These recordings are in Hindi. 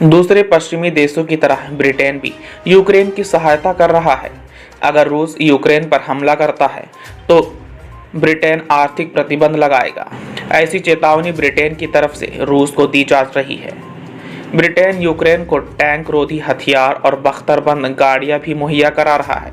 दूसरे पश्चिमी देशों की तरह ब्रिटेन भी यूक्रेन की सहायता कर रहा है। अगर रूस यूक्रेन पर हमला करता है तो ब्रिटेन आर्थिक प्रतिबंध लगाएगा। ऐसी चेतावनी ब्रिटेन की तरफ से रूस को दी जा रही है। ब्रिटेन यूक्रेन को टैंक रोधी हथियार और बख्तरबंद गाड़ियां भी मुहैया करा रहा है।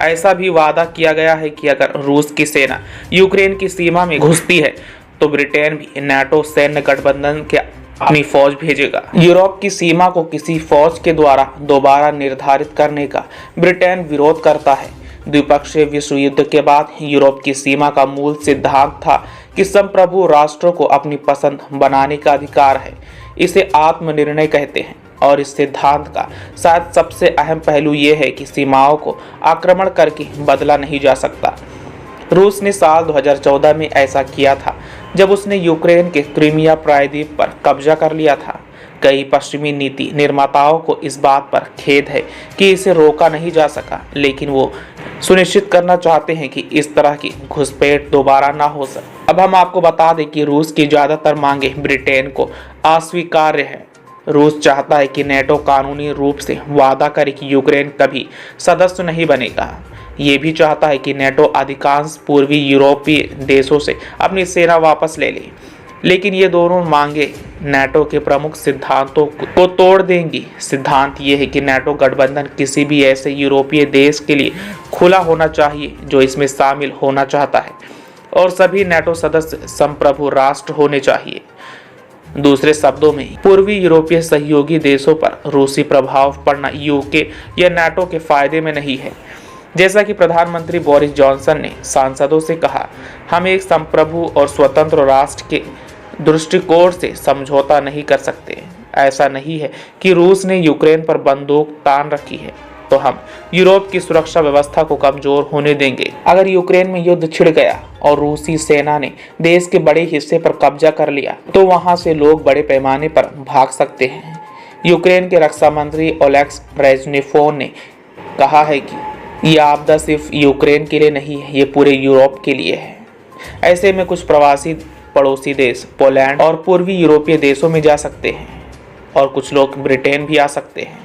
ऐसा भी वादा किया गया है कि अगर रूस की सेना यूक्रेन की सीमा में घुसती है तो ब्रिटेन भी नाटो सैन्य गठबंधन के अपनी फौज भेजेगा। यूरोप की सीमा को किसी फौज के द्वारा दोबारा निर्धारित करने का ब्रिटेन विरोध करता है। द्विपक्षीय विश्व युद्ध के बाद यूरोप की सीमा का मूल सिद्धांत था कि संप्रभु राष्ट्रों को अपनी पसंद बनाने का अधिकार है। इसे आत्मनिर्णय कहते हैं और इस सिद्धांत का शायद सबसे अहम पहलू ये है कि सीमाओं को आक्रमण करके बदला नहीं जा सकता। रूस ने साल 2014 में ऐसा किया था जब उसने यूक्रेन के क्रीमिया प्रायद्वीप पर कब्जा कर लिया था। कई पश्चिमी नीति निर्माताओं को इस बात पर खेद है कि इसे रोका नहीं जा सका, लेकिन वो सुनिश्चित करना चाहते हैं कि इस तरह की घुसपैठ दोबारा ना हो सके। अब हम आपको बता दें कि रूस की ज़्यादातर मांगे ब्रिटेन को अस्वीकार्य है। रूस चाहता है कि नेटो कानूनी रूप से वादा करे कि यूक्रेन कभी सदस्य नहीं बनेगा। ये भी चाहता है कि नेटो अधिकांश पूर्वी यूरोपीय देशों से अपनी सेना वापस ले ले। लेकिन ये दोनों मांगे नेटो के प्रमुख सिद्धांतों को तोड़ देंगी। सिद्धांत ये है कि नेटो गठबंधन किसी भी ऐसे यूरोपीय देश के लिए खुला होना चाहिए जो इसमें शामिल होना चाहता है, और सभी नेटो सदस्य संप्रभु राष्ट्र होने चाहिए। दूसरे शब्दों में पूर्वी यूरोपीय सहयोगी देशों पर रूसी प्रभाव पड़ना यूके या नेटो के फायदे में नहीं है। जैसा कि प्रधानमंत्री बोरिस जॉनसन ने सांसदों से कहा, हम एक संप्रभु और स्वतंत्र राष्ट्र के दृष्टिकोण से समझौता नहीं कर सकते। ऐसा नहीं है कि रूस ने यूक्रेन पर बंदूक तान रखी है तो हम यूरोप की सुरक्षा व्यवस्था को कमजोर होने देंगे। अगर यूक्रेन में युद्ध छिड़ गया और रूसी सेना ने देश के बड़े हिस्से पर कब्जा कर लिया तो वहां से लोग बड़े पैमाने पर भाग सकते हैं। यूक्रेन के रक्षा मंत्री ओलेक्स रेजनिकोव ने कहा है कि यह आपदा सिर्फ यूक्रेन के लिए नहीं है, ये पूरे यूरोप के लिए है। ऐसे में कुछ प्रवासी पड़ोसी देश पोलैंड और पूर्वी यूरोपीय देशों में जा सकते हैं और कुछ लोग ब्रिटेन भी आ सकते हैं।